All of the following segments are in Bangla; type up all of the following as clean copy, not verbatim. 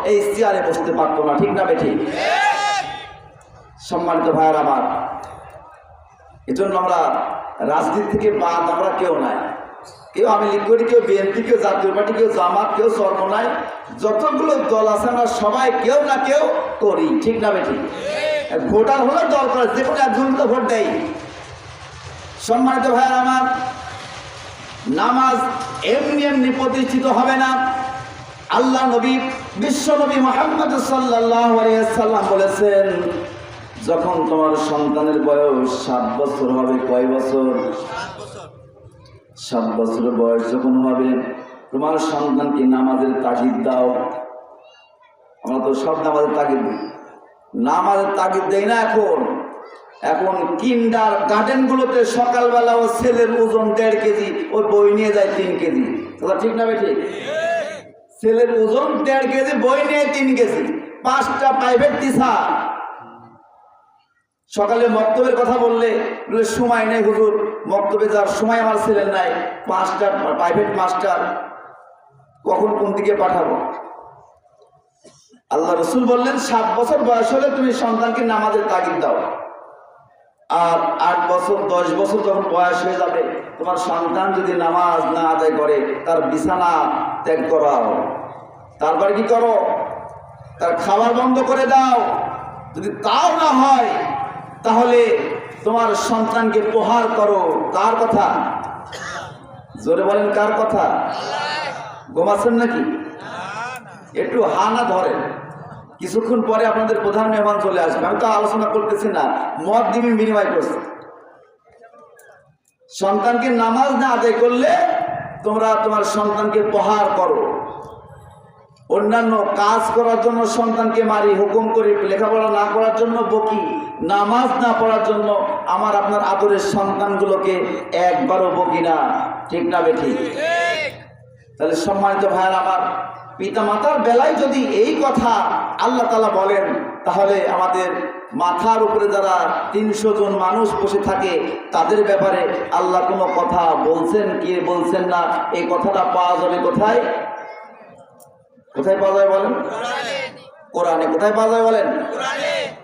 এই চেয়ারে বসতে পারতো না, ঠিক না বেঠি? সম্মানিত ভাইয়ের আমার, এজন্য আমরা রাজনীতি থেকে বাদ আমরা কেউ নাই। কেউ আমি লীগ করি, কেউ বিএনপি, কেউ জাতীয় পার্টি, কেউ জামাত, কেউ চরমনাই, যতগুলো দল আছে আমরা সবাই কেউ না কেউ করি, ঠিক না বেঠি? ভোটার হলে দল করে, যে কোনো একজন তো ভোট দেয়। সম্মানিত ভাইয়ের আমার, নামাজ এমনি এমনি প্রতিষ্ঠিত হবে না। আল্লাহ নবী, বিশ্ব নবী মুহাম্মদ সাল্লাল্লাহু আলাইহি ওয়াসাল্লাম বলেছেন, যখন তোমার সন্তানের বয়স 7 বছর হবে, কয় বছর? 7 বছর বয়স যখন হবে, তোমার সন্তানকে নামাজের তাগিদ দাও। আমরা তো সব নামাজের তাগিদ দিই, নামাজের তাগিদ দেই না। এখন কিন্ডার গার্ডেনগুলোতে সকালবেলা ও ছেলের ওজন 1.5 কেজি, ওই বই নিয়ে যায় 3 কেজি, ঠিক না বেঠি? ছেলের ওজন 1.5 কেজি, বই নিয়ে 3 কেজি। 5টা প্রাইভেট টিচার সকালে মক্তবের কথা বললে সময় নেই হুজুর, মক্তবে যাওয়ার সময় আমার ছেলের নাই, 5টা প্রাইভেট মাস্টার, কখন কোন দিকে পাঠাবো? আল্লাহ রসুল বললেন 7 বছর বয়স হলে তুমি সন্তানকে নামাজের তাগিদ দাও। আর 8 বছর 10 বছর যখন বয়স হয়ে যাবে, তোমার সন্তান যদি নামাজ না আদায় করে, তার বিছানা ত্যাগ করাও। তারপরে কি করো? তার খাবার বন্ধ করে দাও। যদি তাও না হয়, তাহলে তোমার সন্তানকে প্রহার করো। কার কথা? জোরে বলেন, কার কথা? ঘুমাচ্ছেন নাকি? একটু হানা ধরেন, কিছুক্ষণ পরে আপনাদের প্রধান মেহমান চলে আসবে। আমি তো আলোচনা করতেছি না, মত দিবি বিনিময় করছি। সন্তানকে নামাজ না আদায় করলে তোমরা তোমার সন্তানকে প্রহার করো। অন্যান্য কাজ করার জন্য সন্তানকে মারি, হুকুম করি, লেখাপড়া না করার জন্য বকি, নামাজ না পড়ার জন্য আমার আপনার আদরের সন্তানগুলোকে একবারও বকি না, ঠিক না বেঠি? তাহলে সম্মানিত ভাইয়ের আমার, পিতা মাতার বেলায় যদি এই কথা আল্লাহ তাআলা বলেন, তাহলে আমাদের মাথার উপরে যারা 300 জন মানুষ বসে থাকে, তাদের ব্যাপারে আল্লাহ কোনো কথা বলছেন কি বলছেন না, এই কথাটা পাওয়া যাবে কোথায়? কোথায় পাওয়া যায় বলেন? কোরআনে। কোথায় পাওয়া যায় বলেন?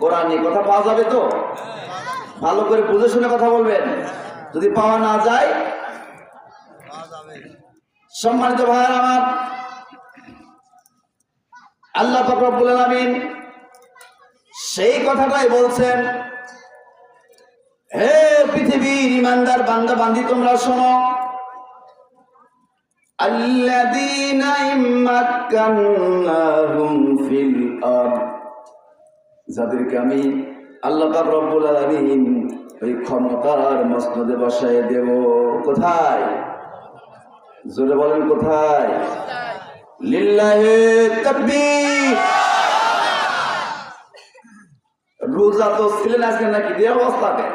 কোরআনে কথা পাওয়া যাবে তো? ভালো করে বুঝে শুনে কথা বলবেন। যদি পাওয়া না যায়, সম্মানিত ভাইয়ের আমার, আল্লাহ পাক রব্বুল আলামিন সেই কথাটাই বলছেন, হে পৃথিবীর ইমানদার বান্দা বান্দি, তোমরা শোনো, আল্লাযীনা ইম্মাক্কান্নাহুম ফিল আরদ, যাদেরকে আমি আল্লাহ পাক রব্বুল আলামিন ওই ক্ষমতার মসনদে বসায় দেব। কোথায়? জোরে বলেন, কোথায়? লিল্লাহি তাকবীর। রোজা তো ছিলেন আজকে নাকি? দিয়ে অবস্থাকে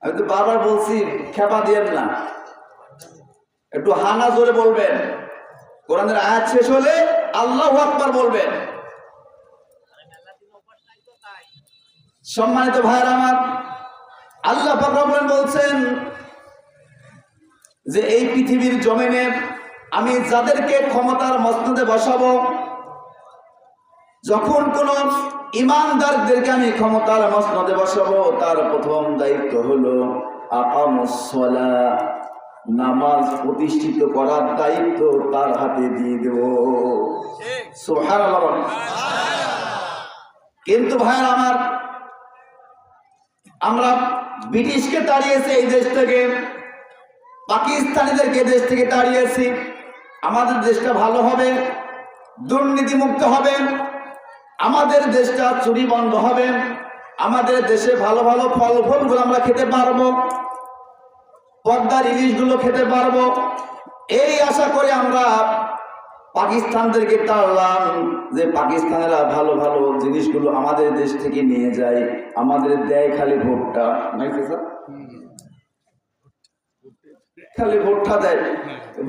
আমি তো বারবার বলছি, খেপা দিয়েন না, একটু হানা জোরে বলবেন। কোরআনের আয়াত শেষ হলে আল্লাহু আকবার বলবেন। সম্মানিত ভাইরা আমার, আল্লাহ পাক রব্বুল বলছেন যে এই পৃথিবীর জমিনে আমি যাদেরকে ক্ষমতার মসনদে বসাবো, যখন কোন ইমানদারদেরকে আমি ক্ষমতার মসনদে বসাবো, তার প্রথম দায়িত্ব হলো আকামুস সালাহ, নামাজ প্রতিষ্ঠিত করার দায়িত্ব তার হাতে দিয়ে দেব। সুবহানাল্লাহ। কিন্তু ভাইরা আমার, আমরা ব্রিটিশকে তাড়িয়েছি এই দেশ থেকে, পাকিস্তানিদেরকে দেশ থেকে তাড়িয়েছি। আমাদের দেশটা ভালো হবে, দুর্নীতিমুক্ত হবে, আমাদের দেশটা চুরি বন্ধ হবে, আমাদের দেশে ভালো ভালো ফল ফুলগুলো আমরা খেতে পারবো, পদ্মার ইলিশগুলো খেতে পারবো, এই আশা করে আমরা পাকিস্তানদেরকে তাড়লাম, যে পাকিস্তানেরা ভালো ভালো জিনিসগুলো আমাদের দেশ থেকে নিয়ে যায়, আমাদের দেয় খালি ভোটটা, নাকি স্যার? খালি ভোটটা দেয়।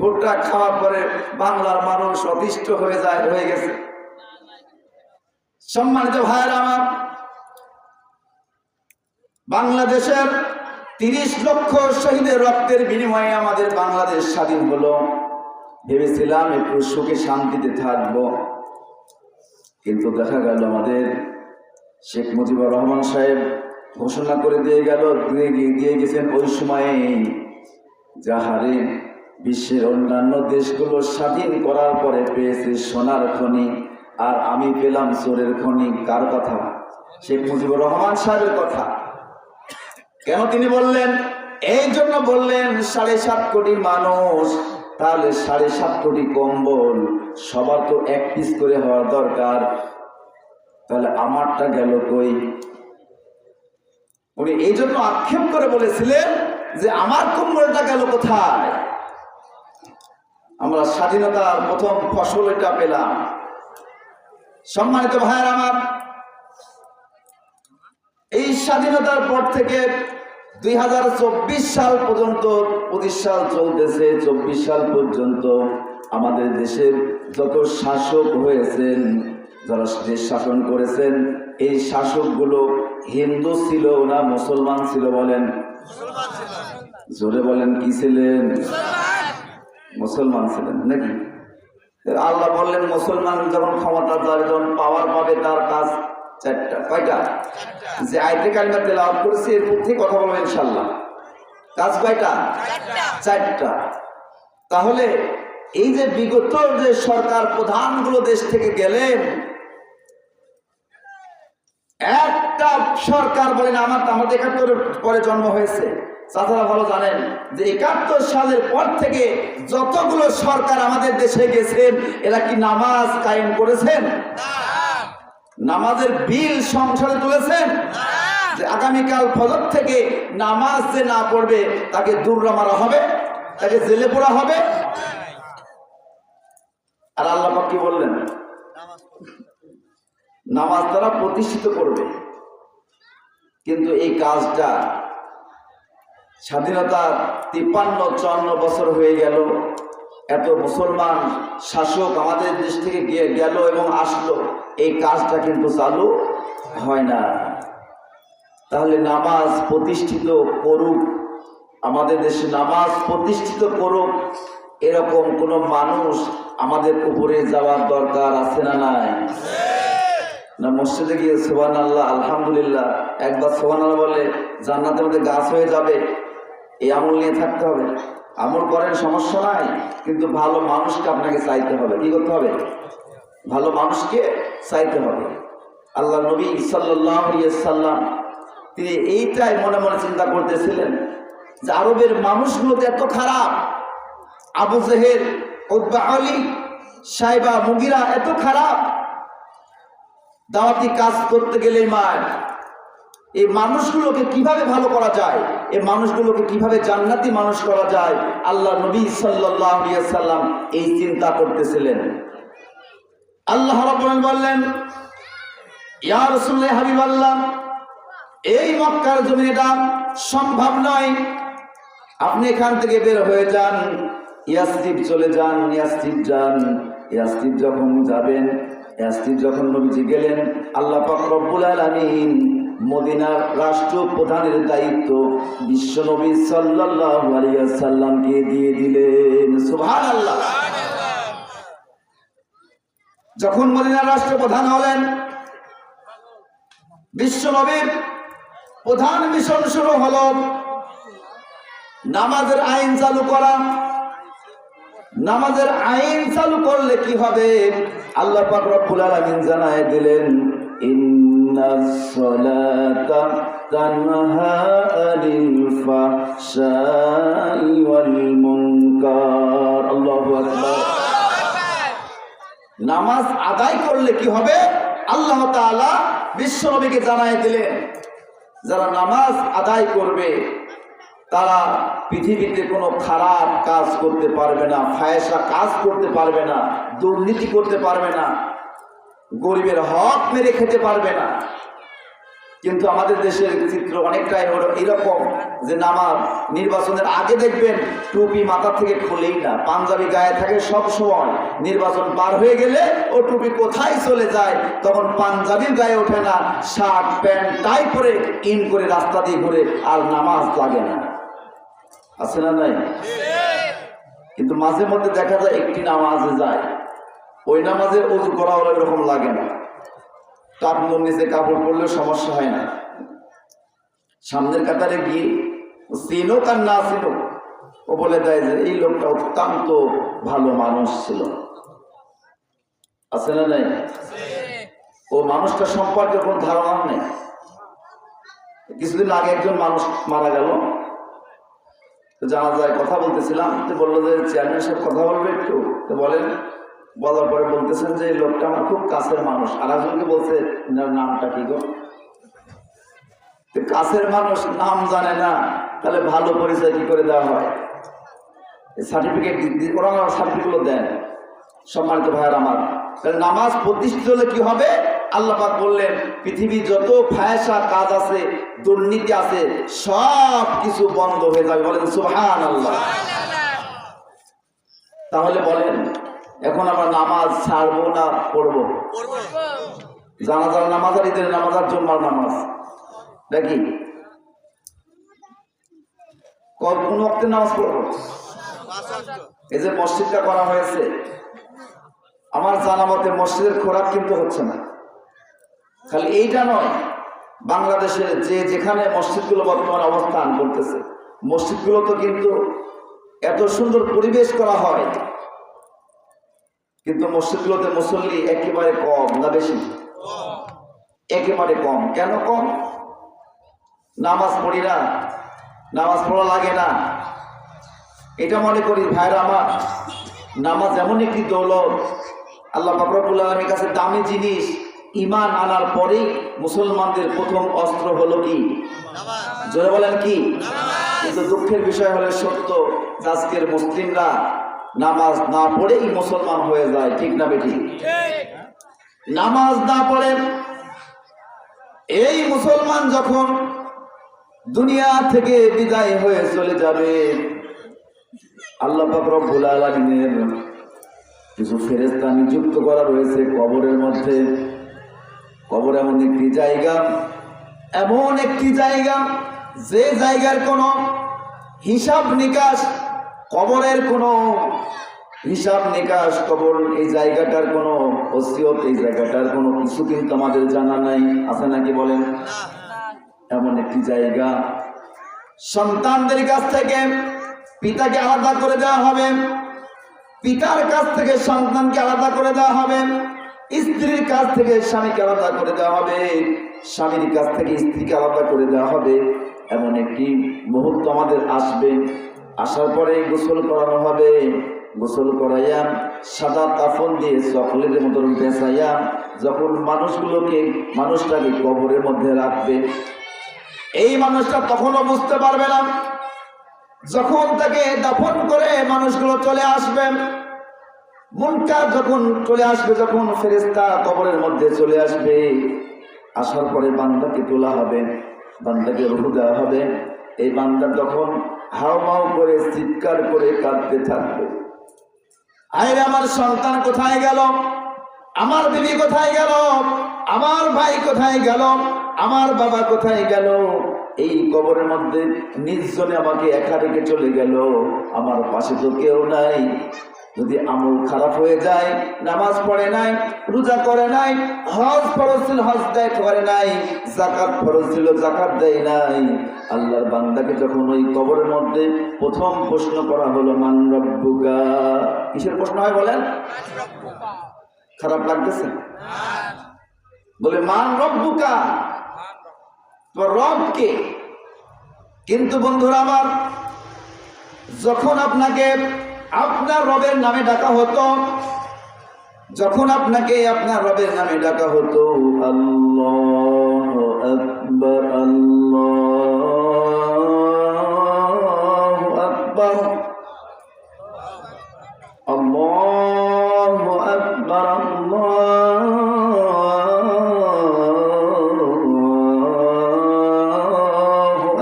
ভোটটা খাওয়ার পরে বাংলার মানুষ অতিষ্ঠ হয়ে গেছে। সম্মানিত ভাইয়েরা আমার, বাংলাদেশের 30 লক্ষ শহীদের রক্তের বিনিময়ে আমাদের বাংলাদেশ স্বাধীন হলো। ভেবেছিলাম একটু সুখে শান্তিতে থাকবো, কিন্তু দেখা গেল আমাদের শেখ মুজিবুর রহমান সাহেব ঘোষণা করে দিয়ে গেছেন ওই সময়ে, যাহারে বিশ্বের অন্যান্য দেশগুলো স্বাধীন করার পরে পেয়েছে সোনার খনি, আর আমি পেলাম চোরের খনি। কার কথা? শেখ মুজিবুর রহমান সাহেবের কথা। কেন তিনি বললেন? এই জন্য বললেন 7.5 কোটি মানুষ, তাহলে 7.5 কোটি কম্বল, সবার তো এক পিস করে হওয়ার দরকার, তাহলে আমারটা গেল কই? উনি এই জন্য আক্ষেপ করে বলেছিলেন যে আমার কম্বলটা গেল কোথায়? আমরা স্বাধীনতার প্রথম ফসল এটা পেলাম। সম্মানিত ভাইয়ের আমার, এই স্বাধীনতার পর থেকে 2024 সাল পর্যন্ত, 25 সাল চলতেছে, 24 সাল পর্যন্ত আমাদের দেশের যত শাসক হয়েছেন, যারা দেশ শাসন করেছেন, এই শাসকগুলো হিন্দু ছিল না মুসলমান ছিল? বলেন, জোরে বলেন, কি ছিলেন? মুসলমান ছিলেন নাকি? আল্লাহ বললেন মুসলমান যখন ক্ষমতা যাবে, যখন পাওয়ার পাবে, তার কাজ 4টা। কয়টা? যে আয়াতে কারিমা তেলাওয়াত করেছি এর মধ্যে কথা বলবো ইনশাআল্লাহ। কাজ কয়টা? 4টা। তাহলে এই যে বিগত যে সরকার প্রধানগুলো দেশ থেকে গেলেন, একটা সরকার বলেন, আমাদের 71 পরে জন্ম হয়েছে, চাচারা ভালো জানেন যে 71 সালের পর থেকে যতগুলো সরকার আমাদের দেশে গেছেন, এরা কি নামাজ কায়েম করেছেন? নামাজের বিল সংসদে তুলেছেন? যে আগামীকাল ফজর থেকে নামাজ যে না পড়বে তাকে দুর্রা মারা হবে, তাকে জেলে পোড়া হবে। আর আল্লাহ পাক কি বললেন? নামাজ তারা প্রতিষ্ঠিত করবে। কিন্তু এই কাজটা স্বাধীনতার 53-54 বছর হয়ে গেল, এত মুসলমান শাসক আমাদের দেশ থেকে গেল এবং আসলো, এই কাজটা কিন্তু চালু হয় না। তাহলে নামাজ প্রতিষ্ঠিত করুক, আমাদের দেশে নামাজ প্রতিষ্ঠিত করুক, এরকম কোন মানুষ আমাদের উপরে যাওয়ার দরকার আছে না নাই? না মসজিদে গিয়ে সুবহানাল্লাহ আলহামদুলিল্লাহ একবার সুবহানাল্লাহ বলে জান্নাতের মধ্যে গাছ হয়ে যাবে, এই আমল নিয়ে থাকতে হবে? আমল করেন, সমস্যা নাই, কিন্তু ভালো মানুষকে আপনাকে চাইতে হবে। কি করতে হবে? ভালো মানুষকে চাইতে হবে। আল্লাহ নবী সাল্লাল্লাহু আলাইহি ওয়াসাল্লাম তিনি এইটাই মনে মনে চিন্তা করতেছিলেন যে আরবের মানুষগুলো তো এত খারাপ, আবু জেহেল, উতবা, আলী, সাইবা, মুগিরা এত খারাপ, দাওয়াতি কাজ করতে গেলেই মার। এই মানুষগুলোকে কিভাবে ভালো করা যায়, এই মানুষগুলোকে কিভাবে জান্নাতি মানুষ করা যায়, আল্লাহ নবী সাল্লাল্লাহু আলাইহি ওয়াসাল্লাম এই চিন্তা করতেছিলেন। আল্লাহ রাব্বুল আলামিন বললেন, ইয়া রাসূলুল্লাহ, হাবিবাল্লাহ, এই মক্কার জমিনেটা সম্ভব নয়, আপনি এখান থেকে বের হয়ে যান, ইয়াসরিব চলে যান, ইয়াসরিব যান। ইয়াসরিব যখন যাবেন, ইয়াসরিব যখন নবীজি গেলেন, আল্লাহ পাক রব্বুল আলামিন মদিনার রাষ্ট্রপ্রধানের দায়িত্ব বিশ্ব নবী সাল্লাল্লাহু আলাইহি ওয়াসাল্লামকে দিয়ে দিলেন। সুবহানাল্লাহ। যখন মদিনার রাষ্ট্রপ্রধান হলেন, বিশ্ব নবীর প্রধান মিশন শুরু হলো নামাজের আইন চালু করা। নামাজের আইন চালু করলে কি হবে? আল্লাহ পাক রব্বুল আলামিন জানায় দিলেন, ইন্নাস সালাতা তানহা আনিল ফাহশাই ওয়াল মুনকার। আল্লাহু আকবার। নামাজ আদায় করলে কি হবে? আল্লাহ তাআলা বিশ্ব নবীকে জানায় দিলেন, যারা নামাজ আদায় করবে তারা পৃথিবীতে কোনো খারাপ কাজ করতে পারবে না, ফায়সা কাজ করতে পারবে না, দুর্নীতি করতে পারবে না, গরিবের হক মেরে খেতে পারবে না। কিন্তু আমাদের দেশের চিত্র অনেকটাই হলো এরকম যে নামাজ নির্বাচনের আগে দেখবেন টুপি মাথা থেকে খোলেই না, পাঞ্জাবি গায়ে থাকে সব সময়। নির্বাচন পার হয়ে গেলে ও টুপি কোথায় চলে যায়, তখন পাঞ্জাবির গায়ে ওঠে না, শার্ট প্যান্ট টাই পরে ইন করে রাস্তা দিয়ে ঘুরে, আর নামাজ লাগে না। আছে না নাই? কিন্তু মাঝে মধ্যে দেখা যায় একটি নামাজে যায়, ওই নামাজে ওযু করা হলে এরকম লাগে না, টাকনুর নিচে কাপড় পরলেও সমস্যা হয় না। সামনের কাতারে গিয়ে চিনুক আর না চিনুক, ও বলে দেয় যে এই লোকটা অত্যন্ত ভালো মানুষ ছিল। আছে না নাই? ও মানুষটা সম্পর্কে কোন ধারণা নেই। কিছুদিন আগে একজন মানুষ মারা গেল, জানা যায় কথা বলতেছিলাম, তো বললো যে চেয়ারম্যান সাহেব কথা বলবে একটু, তো বলেন। বলার পরে বলতেছেন যে এই লোকটা আমার খুব কাছের মানুষ। আর একজনকে বলছে নামটা কি গো? কাছের মানুষ নাম জানে না, তাহলে ভালো পরিচয় কি করে দেওয়া হয়? সার্টিফিকেট ওরা সার্টিফিকেট দেন। সম্মানিত ভাইয়ার আমার, নামাজ প্রতিষ্ঠিত হলে কি হবে? আল্লাহ পাক বললেন পৃথিবী যত ফায়সা কাজ আছে, দুর্নীতি আছে, সব কিছু বন্ধ হয়ে যাবে। বলেন সুবহানাল্লাহ। তাহলে বলেন এখন আমরা নামাজ ছাড়বো না পড়বো? জানাজার নামাজ আর ঈদের নামাজ আর জুম্মার নামাজ নাকি কোন ওয়াক্তে নামাজ পড়বো? এই যে মসজিদটা করা হয়েছে, আমার জানা মতে মসজিদের খোরাক কিন্তু হচ্ছে না। খালি এইটা নয়, বাংলাদেশে যে যেখানে মসজিদগুলো বর্তমানে অবস্থান করতেছে, মসজিদগুলো তো কিন্তু এত সুন্দর পরিবেশ করা হয়, কিন্তু মসজিদগুলোতে মুসল্লি একেবারে কম না বেশি? একেবারে কম। কেন কম? নামাজ পড়ি না, নামাজ পড়া লাগে না, এটা মনে করি। ভাইরা আমার, নামাজ এমন একটি দৌলত, আল্লাহ পাক রব্বুল আলামিনের কাছে দামি জিনিস। ঈমান আনার পরেই মুসলমানদের প্রথম অস্ত্র হলো কি? জোরে বলেন কি? কিন্তু দুঃখের বিষয় হলে সত্য, আজকের মুসলিমরা নামাজ না পড়েই মুসলমান হয়ে যায়। ঠিক না বেঠিক? নামাজ না পড়েন এই মুসলমান যখন দুনিয়া থেকে বিদায় হয়ে চলে যাবে, আল্লাহ পাক রব্বুল আলামিনের কিছু ফেরেশতা নিযুক্ত করা রয়েছে কবরের মধ্যে। কবর এমন একটি জায়গা, এমন একটি জায়গা যে জায়গার কোনো হিসাব নিকাশ, কবরের কোনো হিসাব নিকাশ, কবর এই জায়গাটার কোনো ওসিয়ত, এই জায়গাটার কোনো কিছু কিন্তু আমাদের জানা নাই। আছে নাকি বলেন? এমন একটি জায়গা, সন্তানদের কাছ থেকে পিতাকে আলাদা করে দেওয়া হবে, পিতার কাছ থেকে সন্তানকে আলাদা করে দেওয়া হবে, স্ত্রীর কাছ থেকে স্বামীকে আলাদা করে দেওয়া হবে, স্বামীর কাছ থেকে স্ত্রীকে আলাদা করে দেওয়া হবে। এমন একটি মুহূর্ত আমাদের আসবে। আসার পরে গোসল করানো হবে, গোসল করাইয়া সাদা কাফন দিয়ে চকলেটের মতন পেঁচাইয়া যখন মানুষটাকে কবরের মধ্যে রাখবে, এই মানুষটা তখনও বুঝতে পারবে না। যখন তাকে দাফন করে মানুষগুলো চলে আসবে, মুনকার যখন চলে আসবে, যখন ফেরেশতা কবরের মধ্যে চলে আসবে, আসার পরে বান্দাকে তোলা হবে, বান্দাকে রূহ দেওয়া হবে। এই বান্দা তখন হাউমাউ করে চিৎকার করে কাঁদতে থাকবে, আয় আমার সন্তান কোথায় গেল, আমার বিবি কোথায় গেল, আমার ভাই কোথায় গেল, আমার বাবা কোথায় গেল। এই কবরের মধ্যে নির্জনে আমাকে একা রেখে চলে গেল, আমার পাশে তো কেউ নাই। যদি আমল খারাপ হয়ে যায়, নামাজ পড়ে নাই, রোজা করে নাই, হজ ফরজ ছিল হজ দেয় করে নাই, যাকাত ফরজ ছিল যাকাত দেয় নাই, আল্লাহর বান্দাকে যখন ওই কবরের মধ্যে প্রথম প্রশ্ন করা হলো মান রব্বুকা, কিসের প্রশ্ন হয় বলেন? খারাপ লাগতেছে? বলে মান রব্বুকা, তোর রব কে? কিন্তু বন্ধুরা আমার, যখন আপনাকে আপনার রবের নামে ডাকা হতো, যখন আপনাকে আপনার রবের নামে ডাকা হতো, আল্লাহু আকবার, আল্লাহু আকবার, আল্লাহু আকবার, আল্লাহু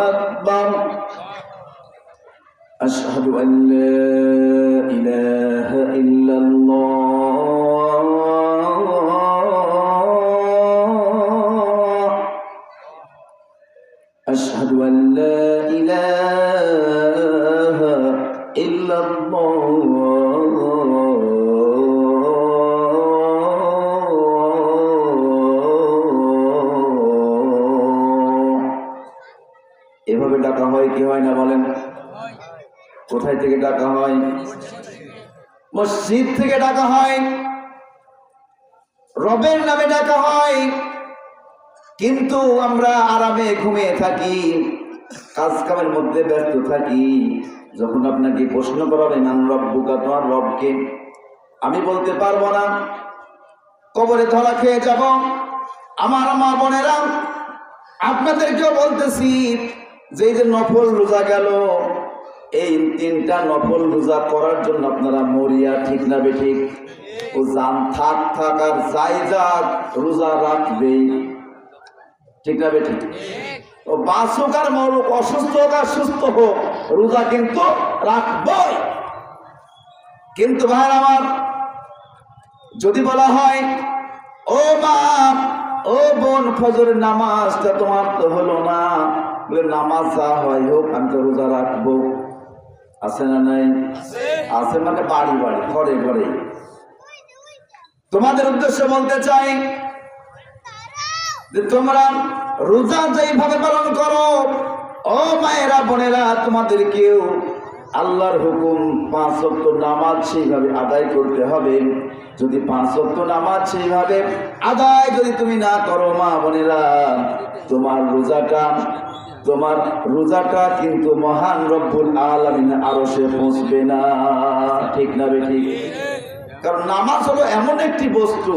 আকবার, আশহাদু আন লা ইলাহা ইল্লাল্লাহ, এইভাবে ডাকা হয় কি হয় না বলেন? কোথায় থেকে ডাকা হয়? মসজিদ থেকে ডাকা হয়, রবের নামে ডাকা হয়। কিন্তু আমরা আরামে ঘুমিয়ে থাকি, কাজ কামের মধ্যে ব্যস্ত থাকি। যখন আপনাকে প্রশ্ন করা হবে মান রব্বুকা, তোমার রবকে, আমি বলতে পারবো না, কবরে ধরা খেয়ে যাব। আমার মা বোনেরা, আপনাদেরকেও বলতেছি যে এই যে নফল রোজা গেল, এই 3টা নফল রোজা করার জন্য আপনারা মরিয়া, ঠিক না বেঠিক? ও জান থাক আর যাই যাক রোজা রাখবেই, ঠিক না বেঠিক? ও বাঁচুক আর মরুক, অসুস্থ হোক আর সুস্থ হোক, রোজা কিন্তু রাখবই। কিন্তু ভাই আমার, যদি বলা হয় ও মা ও বোন, ফজরের নামাজটা তোমার তো হলো না, নামাজ যা হয় হোক, আমি তো রোজা রাখবো, আছে না নাই? আছে, মানে বাড়ি বাড়ি, ঘরে ঘরে। তোমাদের উদ্দেশ্যে বলতে চাই যে তোমরা রোজা যেইভাবে পালন করো, ও মায়েরা বোনেরা, তোমাদেরকেও আল্লাহর হুকুম 5 ওয়াক্ত নামাজ সেইভাবে আদায় করতে হবে। যদি 5 ওয়াক্ত নামাজ সেইভাবে আদায় যদি তুমি না করো মা বোনেরা, তোমার রোজাটা কিন্তু মহান রব্বুল আলামিনের আরশে পৌঁছবে না, ঠিক না বেঠিক? কারণ নামাজ হলো এমন একটি বস্তু,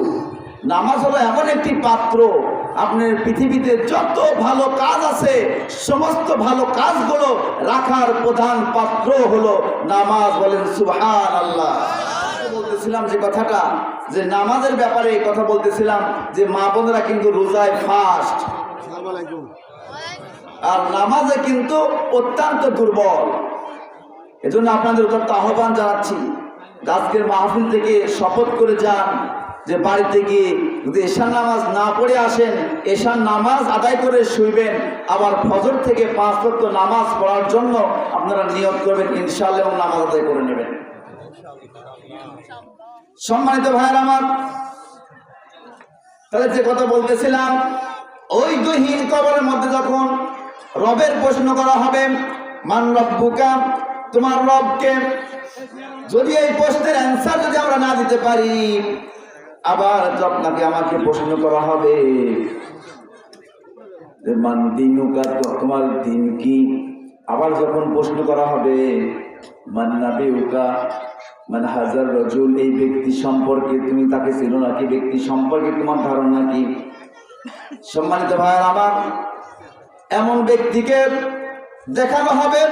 নামাজ হলো এমন একটি পাত্র, আপনার পৃথিবীতে যত ভালো কাজ আছে সমস্ত ভালো কাজগুলো রাখার প্রধান পাত্র হলো নামাজ। বলেন সুবহানাল্লাহ। বলতেছিলাম যে কথাটা, যে নামাজের ব্যাপারে এই কথা বলতেছিলাম যে মা বোনেরা কিন্তু রোজায় ফাস্ট, আর নামাজে কিন্তু অত্যন্ত দুর্বল। এজন্য আপনাদের উদ্দেশ্য আহ্বান জানাচ্ছি, আজকের মাহফিল থেকে শপথ করে যান যে বাড়িতে গিয়ে যদি এশার নামাজ না পড়ে আসেন, এশার নামাজ আদায় করে শুইবেন, আবার ফজর থেকে 5 ওয়াক্ত নামাজ পড়ার জন্য আপনারা নিয়ত করবেন, ইনশাআল্লাহ, এবং নামাজ আদায় করে নেবেন। সম্মানিত ভাইয়ের আমার, তাহলে যে কথা বলতেছিলাম, ওই গহীন কবরের মধ্যে যখন রবের প্রশ্ন করা হবে মান রব্বুকা, তোমার রবকে, যদি এই প্রশ্নের অ্যান্সার যদি আমরা না দিতে পারি, আবার আপনাকে আমাকে প্রশ্ন করা হবে যে মান দিনুকা, তোমার দিন কি। আবার যখন প্রশ্ন করা হবে মান নাবিউকা, মানে হাজার রজুল, এই ব্যক্তি সম্পর্কে তুমি তাকে চিনো নাকি, ব্যক্তি সম্পর্কে তোমার ধারণা কি। সম্মানিত ভাইয়ের আমার, এমন ব্যক্তিকে দেখানো হবে,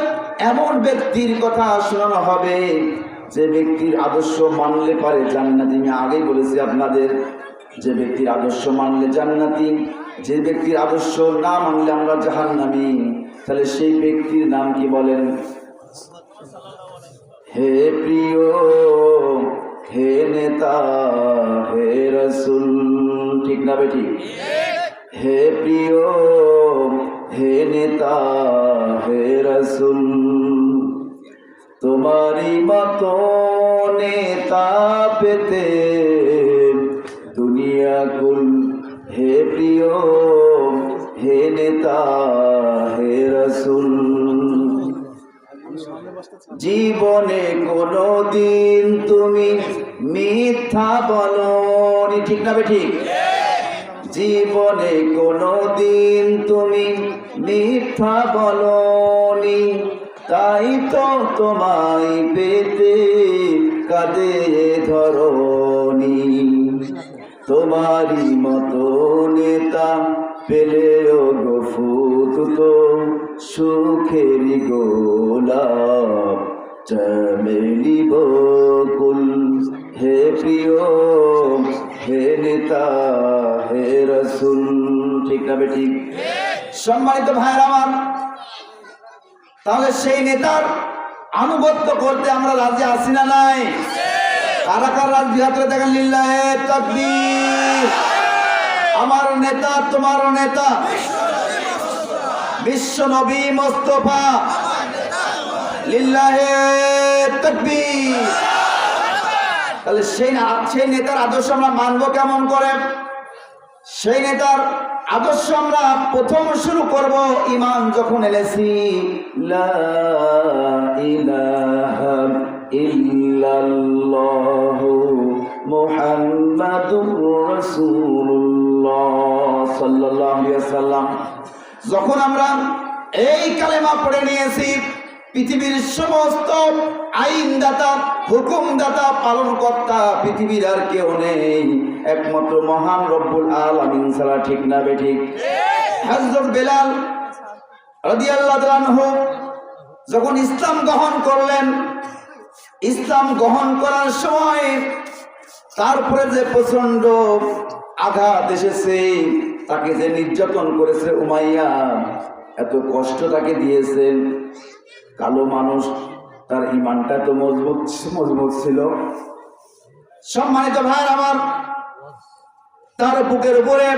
এমন ব্যক্তির কথা শোনানো হবে যে ব্যক্তির আদর্শ মানলে পারে জান্নাতি। আমি আগেই বলেছি আপনাদের, যে ব্যক্তির আদর্শ মানলে জান্নাতি, যে ব্যক্তির আদর্শ না মানলে আমরা জাহান্নামী। তাহলে সেই ব্যক্তির নাম কি বলেন? হে প্রিয়, হে নেতা, হে রাসূল, ঠিক না বেঠিক? হে প্রিয়, হে নেতা, হে রাসূল, তোমারই মতো নেতা পেতে দুনিয়া কুল। হে প্রিয়, হে নেতা, হে রাসূল, জীবনে কোনদিন তুমি মিথ্যা বলোনি, ঠিক না বেঠিক? জীবনে কোনদিন তুমি মিথ্যা বলোনি, তাই তো তোমায় পেতে কাঁদে ধরণী। তোমারই মতো নেতা পেলেও গো ফুটত সুখেরি গোলাপ, চমেলি বকুল। হে প্রিয়, হে নেতা, হে রাসূল, ঠিক না বেঠিক? সম্মানিত ভাইয়ের আমার, তাহলে সেই নেতার আনুগত্য করতে আমরা রাজি আছি না নাই? কারা কারা রাজি? হাতে দেখেন, লিল্লাহে তাকবীর। আমার নেতা, তোমার নেতা বিশ্ব নবী মুস্তাফা, লিল্লাহে তাকবীর। তাহলে সেই নেতার আদর্শ আমরা মানবো কেমন করে? সেই নেতার আদর্শ আমরা প্রথম শুরু করব ঈমান যখন এনেছি লা ইলাহা ইল্লাল্লাহু মুহাম্মাদুর রাসূলুল্লাহ সাল্লাল্লাহু আলাইহি ওয়াসাল্লাম, যখন আমরা এই কালেমা পড়ে নিয়েছি, পৃথিবীর সমস্ত আইনদাতা, হুকুমদাতা, পালনকর্তা পৃথিবীর আর কেউ নেই, একমাত্র মহান রব্বুল আলামিন ছাড়া। ঠিক না বেঠিক? হযরত বেলাল রাদিয়াল্লাহু আনহু যখন ইসলাম গ্রহণ করলেন, ইসলাম গ্রহণ করার সময় তারপরে যে প্রচন্ড আঘাত এসেছে, তাকে যে নির্যাতন করেছে উমাইয়া, এত কষ্ট তাকে দিয়েছেন। কালো মানুষ, তার ঈমানটা তো মজবুত ছিল। সম্মানিত ভাই আমার, তার বুকের উপরে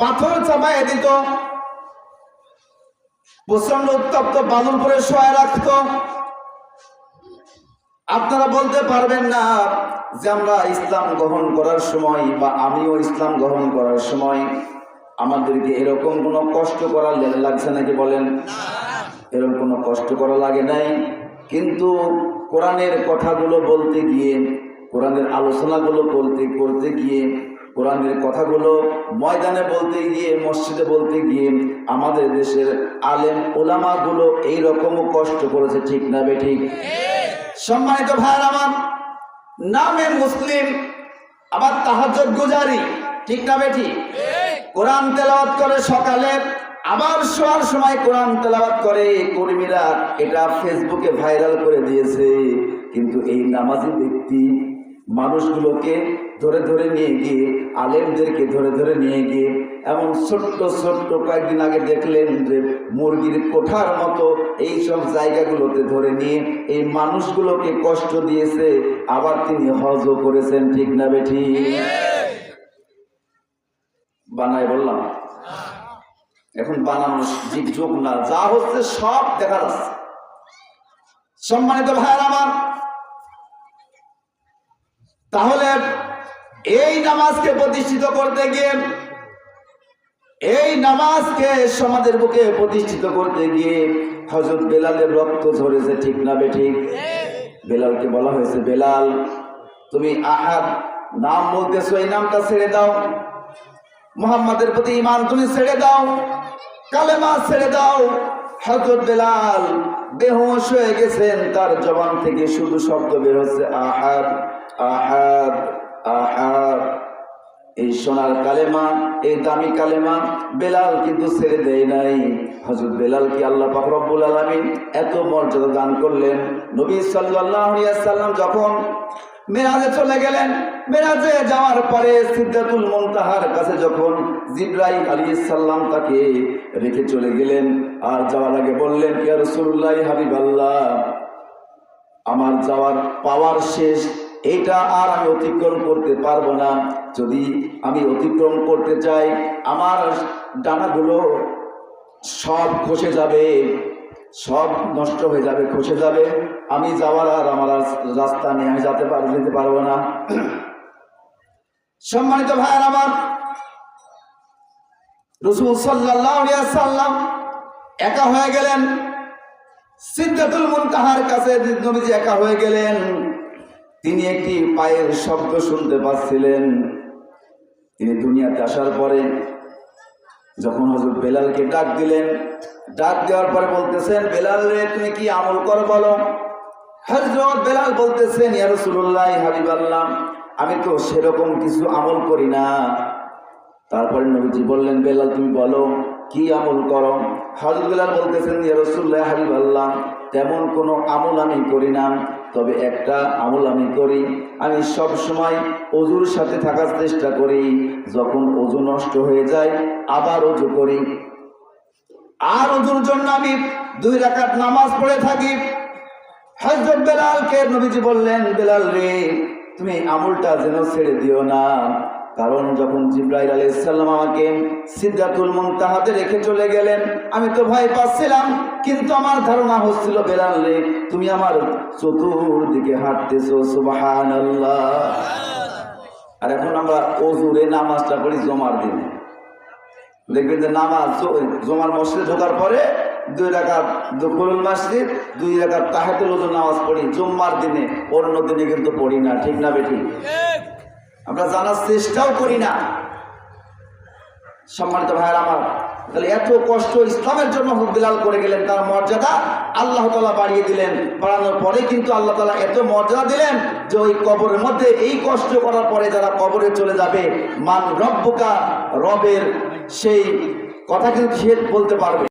পাথর চাপায় দিত, প্রচন্ড উত্তপ্ত বালুর উপরে শোয়া রাখত। আপনারা বলতে পারবেন না যে আমরা ইসলাম গ্রহণ করার সময় বা আমিও ইসলাম গ্রহণ করার সময় আমাদেরকে এরকম কোনো কষ্ট করা লাগছে নাকি? বলেন, এরকম কোনো কষ্ট করা লাগে নাই। কিন্তু কোরআনের কথাগুলো বলতে গিয়ে, কোরআনের আলোচনাগুলো করতে গিয়ে, কোরআনের কথাগুলো ময়দানে বলতে গিয়ে, মসজিদে বলতে গিয়ে আমাদের দেশের আলেম ওলামাগুলো এইরকমও কষ্ট করেছে। ঠিক না বেঠিক? সম্মানিত ভাইয়ের আমার, নামে মুসলিম, আবার তাহাজ্জুদ গুজারি। ঠিক না বেঠিক? কোরআন তেলাওয়াত করে সকালে, আবার শোয়ার সময় কোরআন তেলাওয়াত করে। কর্মীরা এটা ফেসবুকে ভাইরাল করে দিয়েছে, কিন্তু এই নামাজি ব্যক্তি মানুষগুলোকে ধরে ধরে নিয়ে গিয়ে, আলেমদেরকে ধরে ধরে নিয়ে গিয়ে, এমন ছোট্ট ছোট্ট কয়েকদিন আগে দেখলেন যে মুরগির কোঠার মতো এই সব জায়গাগুলোতে ধরে নিয়ে এই মানুষগুলোকে কষ্ট দিয়েছে। আবার তিনি হজও করেছেন। ঠিক না বেঠি? বানাই বললাম, এখন বানানোর যুগ না, যা হচ্ছে সব দেখা যাচ্ছে। সম্মানিত ভাইয়ের আমার, তাহলে এই নামাজকে প্রতিষ্ঠিত করতে গিয়ে, এই নামাজকে সমাজের বুকে প্রতিষ্ঠিত করতে গিয়ে হযরত বেলালের রক্ত ঝরেছে। ঠিক না বেঠিক? বেলালকে বলা হয়েছে, বেলাল তুমি আহাদ নাম বলতেছো, এই নামটা ছেড়ে দাও, মুহাম্মাদের প্রতি ঈমান তুমি ছেড়ে দাও, কালেমা ছেড়ে দাও। হযরত বেলাল বেহুশ হয়ে গেছেন, তার জবান থেকে শুধু শব্দ বের হচ্ছে আহাদ আহাদ আহাদ। এই সোনার কালেমা, এই দামি কালেমা বেলাল কিন্তু ছেড়ে দেয় নাই। হযরত বেলালকে আল্লাহ পাক রব্বুল আলামিন এত মর্যাদা দান করলেন। নবী সাল্লাল্লাহু আলাইহি ওয়াসাল্লাম যখন মেরাজে চলে গেলেন, মেরাজে যাওয়ার পরে সিদরাতুল মুনতাহার কাছে যখন জিবরাইল আলাইহিস সালাম তাকে রেখে চলে গেলেন, আর যাওয়ার আগে বললেন, ইয়া রাসূলুল্লাহ হাবিবাল্লাহ, আমার যাওয়ার পাওয়ার শেষ, এটা আর আমি অতিক্রম করতে পারবো না। যদি আমি অতিক্রম করতে চাই, আমার ডানাগুলো সব খসে যাবে, সব নষ্ট হয়ে যাবে, খসে যাবে। আমি যাওয়ার আর আমার রাস্তা নিয়ে আমি যেতে পারবো না। সম্মানিত ভাইয়ের আমার, রাসূল সাল্লাল্লাহু আলাইহি ওয়াসাল্লাম একা হয়ে গেলেন সিদরাতুল মুনতাহার কাছে। নবীজি একা হয়ে গেলেন, তিনি একটি পায়ের শব্দ শুনতে পাচ্ছিলেন। তিনি দুনিয়াতে আসার পরে যখন হযরত বেলালকে ডাক দিলেন, ডাক দেওয়ার পরে বলতেছেন, বেলাল রে তুমি কি আমল করো বলো। হযরত বেলাল বলতেছেন, ইয়া রাসূলুল্লাহ হাবিবাল্লাহ, আমি তো সেরকম কিছু আমল করি না। তারপরে নবীজি বললেন, বেলাল তুমি বলো কি আমল করো। হযরত বেলাল বলতেছেন, ইয়া রাসূলুল্লাহ হাবিবাল্লাহ, তেমন কোনো আমল আমি করি না, তবে একটা আমল আমি করি, আমি সব সময় ওযুর সাথে থাকার চেষ্টা করি। যখন ওযু নষ্ট হয়ে যায় আবার ওযু করি, আর ওযুর জন্য আমি 2 রাকাত নামাজ পড়ে থাকি। হযরত বেলালকে নবীজি বললেন, বেলাল রে তুমি আমলটা যেন ছেড়ে দিও না, কারণ যখন জিবরাইল আলাইহিস সালাম আমাকে সিদরাতুল মুনতাহাতে রেখে চলে গেলেন, আমি তো ভয় পাচ্ছিলাম, কিন্তু আমার ধারণা হচ্ছিল বেলাল রে তুমি আমার চতুর্দিকে হাঁটতেছো। সুবহানাল্লাহ। আর এখন আমরা অজুরে নামাজটা পড়ি জমার দিনে। দেখবেন যে নামাজ জমার মসজিদে ঢোকার পরে 2 রাকাত দুখুলুল মসজিদ, 2 রাকাত তাহিয়াতুল ওযু নামাজ পড়ি জুম্মার দিনে, অন্য দিনে কিন্তু পড়ি না। ঠিক না বেঠিক? আমরা জানার চেষ্টাও করি না। সম্মানিত ভাইয়েরা আমার, তাহলে এত কষ্ট ইসলামের জন্য বিলাল করে গেলেন, তার মর্যাদা আল্লাহ তাআলা বাড়িয়ে দিলেন। বাড়ানোর পরে কিন্তু আল্লাহ তাআলা এত মর্যাদা দিলেন যে ওই কবরের মধ্যে এই কষ্ট করার পরে যারা কবরে চলে যাবে, মান রব্বুকা, রবের সেই কথা কিন্তু সে বলতে পারবে।